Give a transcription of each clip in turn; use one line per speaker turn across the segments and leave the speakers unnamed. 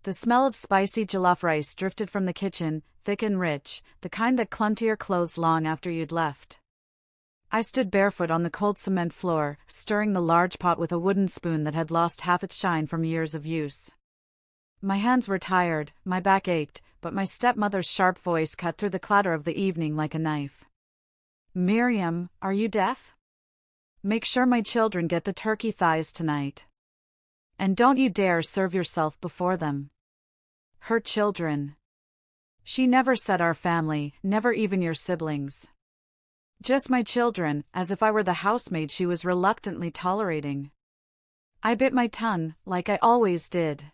The smell of spicy jollof rice drifted from the kitchen, thick and rich, the kind that clung to your clothes long after you'd left. I stood barefoot on the cold cement floor, stirring the large pot with a wooden spoon that had lost half its shine from years of use. My hands were tired, my back ached, but my stepmother's sharp voice cut through the clatter of the evening like a knife. "Miriam, are you deaf? Make sure my children get the turkey thighs tonight. And don't you dare serve yourself before them." Her children. She never said our family, never even your siblings. Just my children, as if I were the housemaid she was reluctantly tolerating. I bit my tongue, like I always did.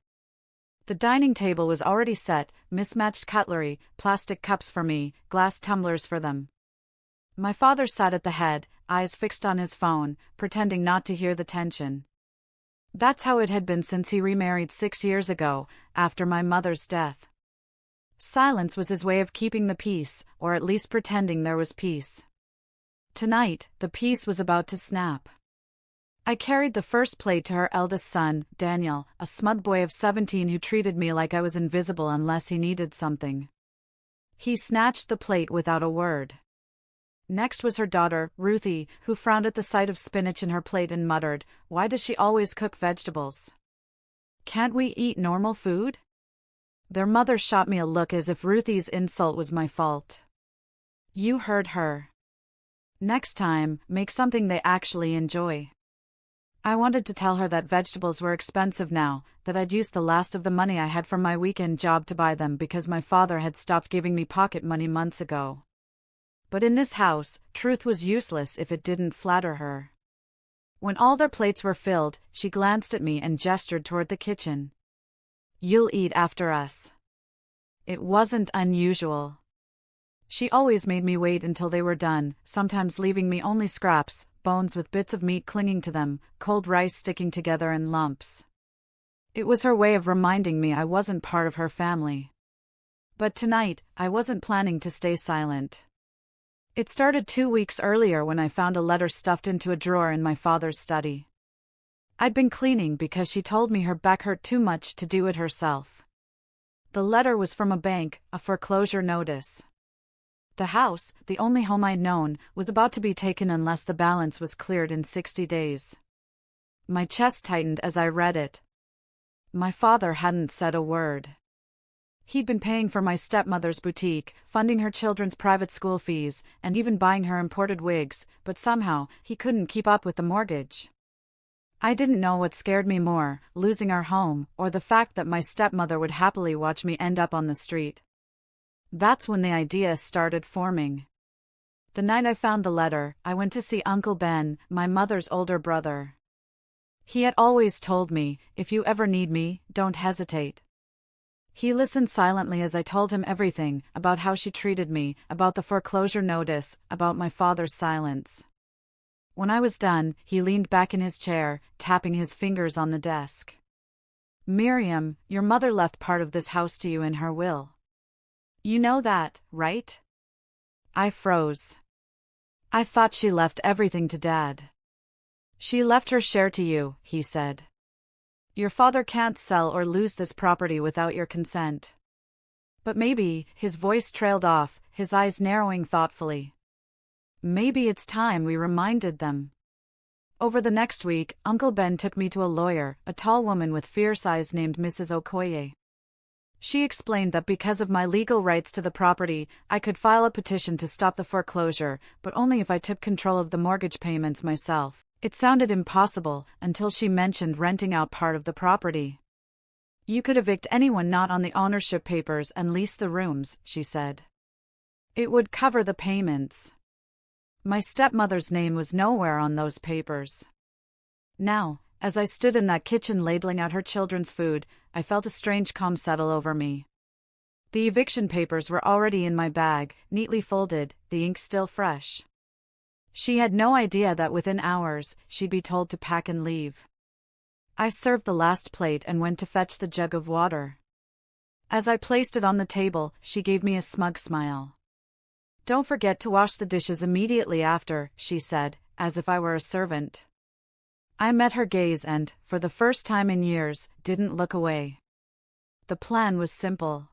The dining table was already set, mismatched cutlery, plastic cups for me, glass tumblers for them. My father sat at the head, eyes fixed on his phone, pretending not to hear the tension. That's how it had been since he remarried 6 years ago, after my mother's death. Silence was his way of keeping the peace, or at least pretending there was peace. Tonight, the peace was about to snap. I carried the first plate to her eldest son, Daniel, a smug boy of 17 who treated me like I was invisible unless he needed something. He snatched the plate without a word. Next was her daughter, Ruthie, who frowned at the sight of spinach in her plate and muttered, "Why does she always cook vegetables? Can't we eat normal food?" Their mother shot me a look as if Ruthie's insult was my fault. "You heard her. Next time, make something they actually enjoy." I wanted to tell her that vegetables were expensive now, that I'd used the last of the money I had from my weekend job to buy them because my father had stopped giving me pocket money months ago. But in this house, truth was useless if it didn't flatter her. When all their plates were filled, she glanced at me and gestured toward the kitchen. "You'll eat after us." It wasn't unusual. She always made me wait until they were done, sometimes leaving me only scraps, bones with bits of meat clinging to them, cold rice sticking together in lumps. It was her way of reminding me I wasn't part of her family. But tonight, I wasn't planning to stay silent. It started 2 weeks earlier when I found a letter stuffed into a drawer in my father's study. I'd been cleaning because she told me her back hurt too much to do it herself. The letter was from a bank, a foreclosure notice. The house, the only home I'd known, was about to be taken unless the balance was cleared in 60 days. My chest tightened as I read it. My father hadn't said a word. He'd been paying for my stepmother's boutique, funding her children's private school fees, and even buying her imported wigs, but somehow, he couldn't keep up with the mortgage. I didn't know what scared me more, losing our home, or the fact that my stepmother would happily watch me end up on the street. That's when the idea started forming. The night I found the letter, I went to see Uncle Ben, my mother's older brother. He had always told me, "If you ever need me, don't hesitate." He listened silently as I told him everything, about how she treated me, about the foreclosure notice, about my father's silence. When I was done, he leaned back in his chair, tapping his fingers on the desk. "Miriam, your mother left part of this house to you in her will. You know that, right?" I froze. "I thought she left everything to Dad." "She left her share to you," he said. "Your father can't sell or lose this property without your consent." "But maybe," his voice trailed off, his eyes narrowing thoughtfully. "Maybe it's time we reminded them." Over the next week, Uncle Ben took me to a lawyer, a tall woman with fierce eyes named Mrs. Okoye. She explained that because of my legal rights to the property, I could file a petition to stop the foreclosure, but only if I took control of the mortgage payments myself. It sounded impossible, until she mentioned renting out part of the property. "You could evict anyone not on the ownership papers and lease the rooms," she said. "It would cover the payments." My stepmother's name was nowhere on those papers. Now, as I stood in that kitchen ladling out her children's food, I felt a strange calm settle over me. The eviction papers were already in my bag, neatly folded, the ink still fresh. She had no idea that within hours, she'd be told to pack and leave. I served the last plate and went to fetch the jug of water. As I placed it on the table, she gave me a smug smile. "Don't forget to wash the dishes immediately after," she said, as if I were a servant. I met her gaze and, for the first time in years, didn't look away. The plan was simple.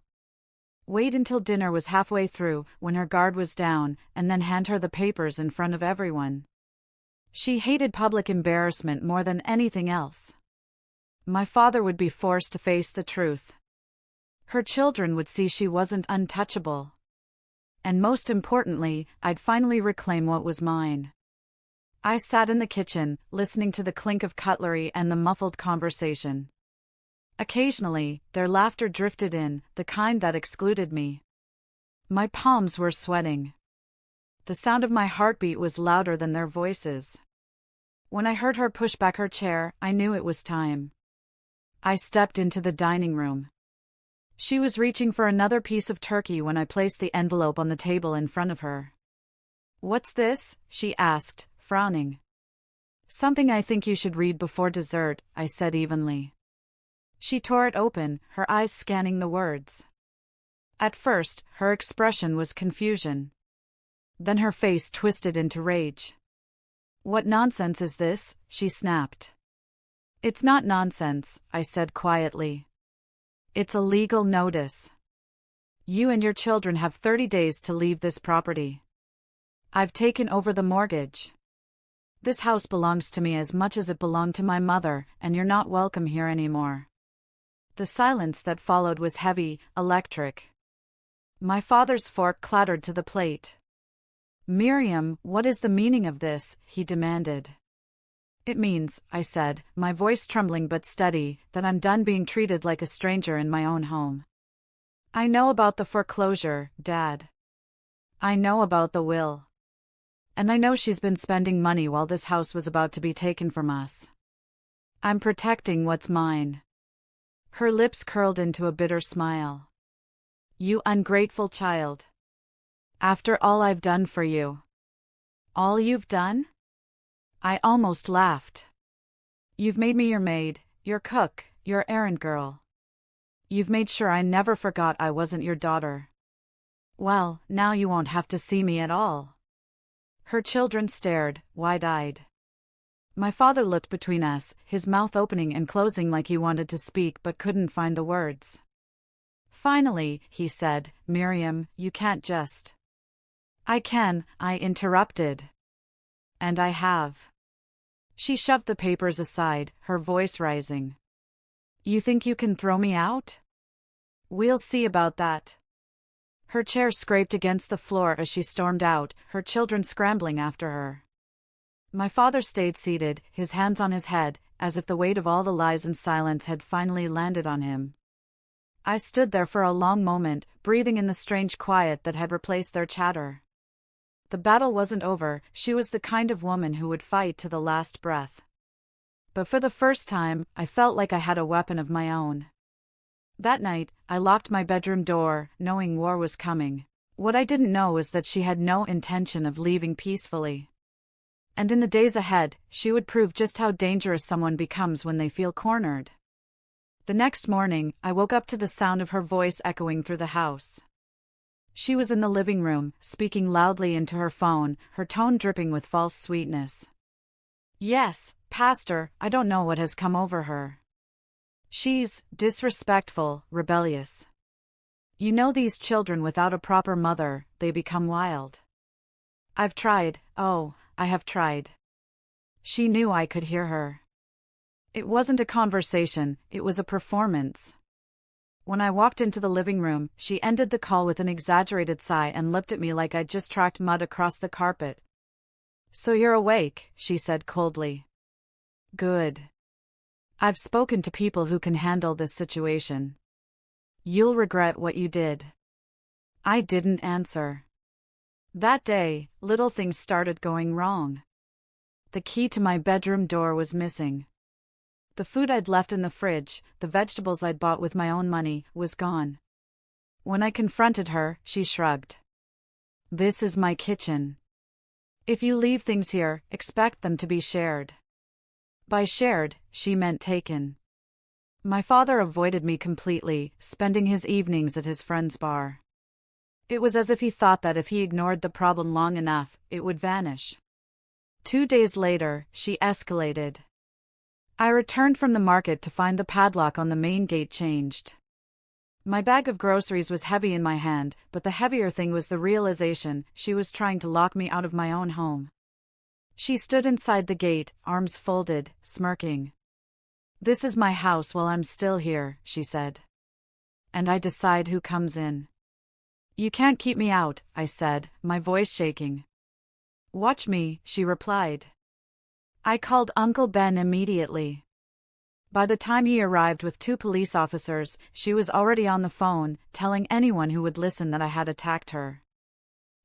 Wait until dinner was halfway through, when her guard was down, and then hand her the papers in front of everyone. She hated public embarrassment more than anything else. My father would be forced to face the truth. Her children would see she wasn't untouchable. And most importantly, I'd finally reclaim what was mine. I sat in the kitchen, listening to the clink of cutlery and the muffled conversation. Occasionally, their laughter drifted in, the kind that excluded me. My palms were sweating. The sound of my heartbeat was louder than their voices. When I heard her push back her chair, I knew it was time. I stepped into the dining room. She was reaching for another piece of turkey when I placed the envelope on the table in front of her. "What's this?" she asked, frowning. "Something I think you should read before dessert," I said evenly. She tore it open, her eyes scanning the words. At first, her expression was confusion. Then her face twisted into rage. "What nonsense is this?" she snapped. "It's not nonsense," I said quietly. "It's a legal notice. You and your children have 30 days to leave this property. I've taken over the mortgage. This house belongs to me as much as it belonged to my mother, and you're not welcome here anymore." The silence that followed was heavy, electric. My father's fork clattered to the plate. "Miriam, what is the meaning of this?" he demanded. "It means," I said, my voice trembling but steady, "that I'm done being treated like a stranger in my own home. I know about the foreclosure, Dad. I know about the will. And I know she's been spending money while this house was about to be taken from us. I'm protecting what's mine." Her lips curled into a bitter smile. "You ungrateful child. After all I've done for you." "All you've done?" I almost laughed. "You've made me your maid, your cook, your errand girl. You've made sure I never forgot I wasn't your daughter. Well, now you won't have to see me at all." Her children stared, wide-eyed. My father looked between us, his mouth opening and closing like he wanted to speak but couldn't find the words. Finally, he said, "Miriam, you can't just." "I can," I interrupted. "And I have." She shoved the papers aside, her voice rising. "You think you can throw me out? We'll see about that." Her chair scraped against the floor as she stormed out, her children scrambling after her. My father stayed seated, his hands on his head, as if the weight of all the lies and silence had finally landed on him. I stood there for a long moment, breathing in the strange quiet that had replaced their chatter. The battle wasn't over, she was the kind of woman who would fight to the last breath. But for the first time, I felt like I had a weapon of my own. That night, I locked my bedroom door, knowing war was coming. What I didn't know was that she had no intention of leaving peacefully. And in the days ahead, she would prove just how dangerous someone becomes when they feel cornered. The next morning, I woke up to the sound of her voice echoing through the house. She was in the living room, speaking loudly into her phone, her tone dripping with false sweetness. "Yes, Pastor, I don't know what has come over her. She's disrespectful, rebellious. You know these children without a proper mother, they become wild. I've tried, oh, I have tried." She knew I could hear her. It wasn't a conversation, it was a performance. When I walked into the living room, she ended the call with an exaggerated sigh and looked at me like I'd just tracked mud across the carpet. "So you're awake," she said coldly. "Good. I've spoken to people who can handle this situation. You'll regret what you did." I didn't answer. That day, little things started going wrong. The key to my bedroom door was missing. The food I'd left in the fridge, the vegetables I'd bought with my own money, was gone. When I confronted her, she shrugged. "This is my kitchen. If you leave things here, expect them to be shared." By shared, she meant taken. My father avoided me completely, spending his evenings at his friend's bar. It was as if he thought that if he ignored the problem long enough, it would vanish. 2 days later, she escalated. I returned from the market to find the padlock on the main gate changed. My bag of groceries was heavy in my hand, but the heavier thing was the realization she was trying to lock me out of my own home. She stood inside the gate, arms folded, smirking. "This is my house while I'm still here," she said. "And I decide who comes in." "You can't keep me out," I said, my voice shaking. "Watch me," she replied. I called Uncle Ben immediately. By the time he arrived with 2 police officers, she was already on the phone, telling anyone who would listen that I had attacked her.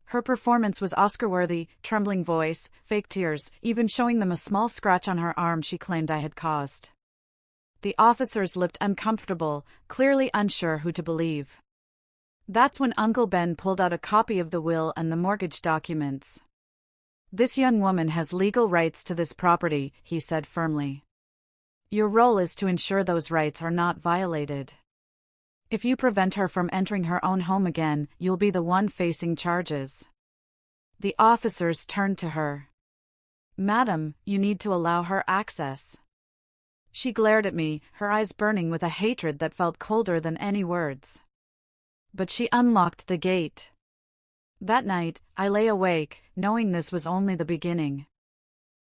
Her performance was Oscar-worthy, trembling voice, fake tears, even showing them a small scratch on her arm she claimed I had caused. The officers looked uncomfortable, clearly unsure who to believe. That's when Uncle Ben pulled out a copy of the will and the mortgage documents. "This young woman has legal rights to this property," he said firmly. "Your role is to ensure those rights are not violated. If you prevent her from entering her own home again, you'll be the one facing charges." The officers turned to her. "Madam, you need to allow her access." She glared at me, her eyes burning with a hatred that felt colder than any words. But she unlocked the gate. That night, I lay awake, knowing this was only the beginning.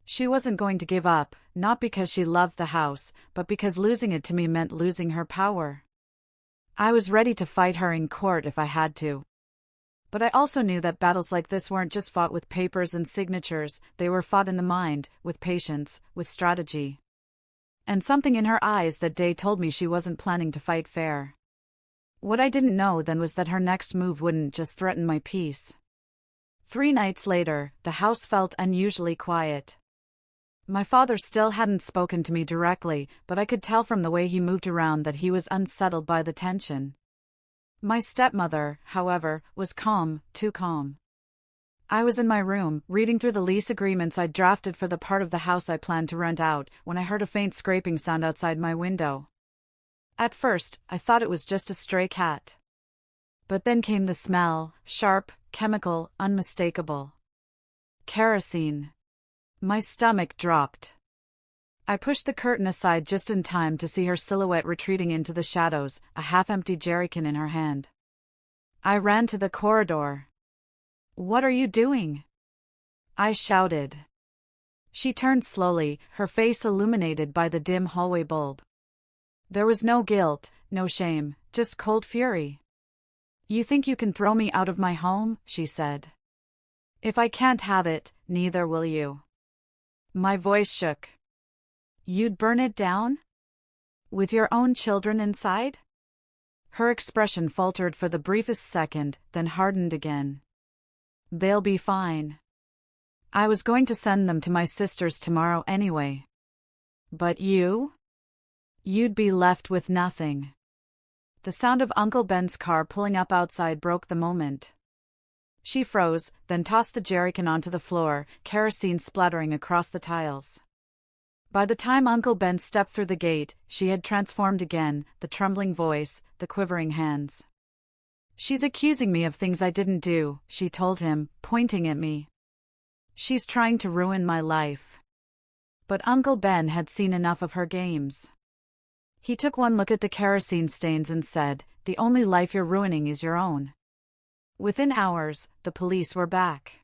She wasn't going to give up, not because she loved the house, but because losing it to me meant losing her power. I was ready to fight her in court if I had to. But I also knew that battles like this weren't just fought with papers and signatures, they were fought in the mind, with patience, with strategy. And something in her eyes that day told me she wasn't planning to fight fair. What I didn't know then was that her next move wouldn't just threaten my peace. 3 nights later, the house felt unusually quiet. My father still hadn't spoken to me directly, but I could tell from the way he moved around that he was unsettled by the tension. My stepmother, however, was calm, too calm. I was in my room, reading through the lease agreements I'd drafted for the part of the house I planned to rent out, when I heard a faint scraping sound outside my window. At first, I thought it was just a stray cat. But then came the smell, sharp, chemical, unmistakable. Kerosene. My stomach dropped. I pushed the curtain aside just in time to see her silhouette retreating into the shadows, a half-empty jerrycan in her hand. I ran to the corridor. "What are you doing?" I shouted. She turned slowly, her face illuminated by the dim hallway bulb. There was no guilt, no shame, just cold fury. "You think you can throw me out of my home?" she said. "If I can't have it, neither will you." My voice shook. "You'd burn it down? With your own children inside?" Her expression faltered for the briefest second, then hardened again. "They'll be fine. I was going to send them to my sisters tomorrow anyway. But you? You'd be left with nothing." The sound of Uncle Ben's car pulling up outside broke the moment. She froze, then tossed the jerrycan onto the floor, kerosene splattering across the tiles. By the time Uncle Ben stepped through the gate, she had transformed again, the trembling voice, the quivering hands. "She's accusing me of things I didn't do," she told him, pointing at me. "She's trying to ruin my life." But Uncle Ben had seen enough of her games. He took one look at the kerosene stains and said, "The only life you're ruining is your own." Within hours, the police were back.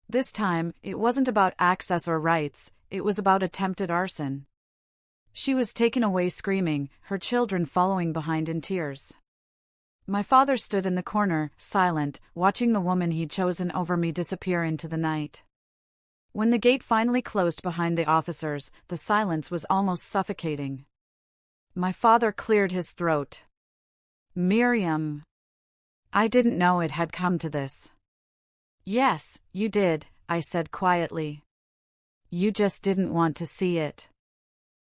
This time, it wasn't about access or rights, it was about attempted arson. She was taken away screaming, her children following behind in tears. My father stood in the corner, silent, watching the woman he'd chosen over me disappear into the night. When the gate finally closed behind the officers, the silence was almost suffocating. My father cleared his throat. "Miriam. I didn't know it had come to this." "Yes, you did," I said quietly. "You just didn't want to see it."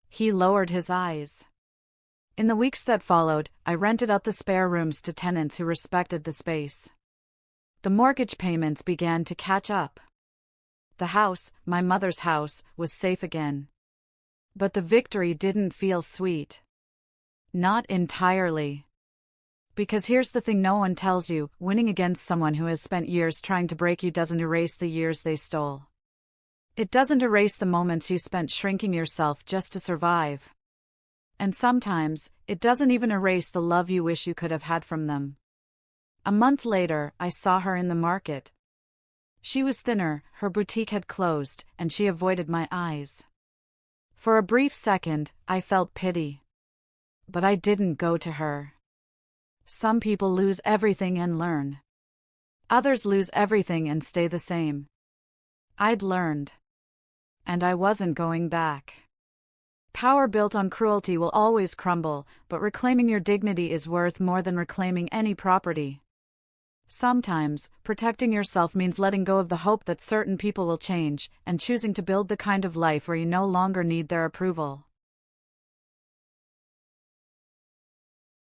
He lowered his eyes. In the weeks that followed, I rented out the spare rooms to tenants who respected the space. The mortgage payments began to catch up. The house, my mother's house, was safe again. But the victory didn't feel sweet. Not entirely. Because here's the thing no one tells you, winning against someone who has spent years trying to break you doesn't erase the years they stole. It doesn't erase the moments you spent shrinking yourself just to survive. And sometimes, it doesn't even erase the love you wish you could have had from them. A month later, I saw her in the market. She was thinner, her boutique had closed, and she avoided my eyes. For a brief second, I felt pity. But I didn't go to her. Some people lose everything and learn. Others lose everything and stay the same. I'd learned. And I wasn't going back. Power built on cruelty will always crumble, but reclaiming your dignity is worth more than reclaiming any property. Sometimes, protecting yourself means letting go of the hope that certain people will change, and choosing to build the kind of life where you no longer need their approval.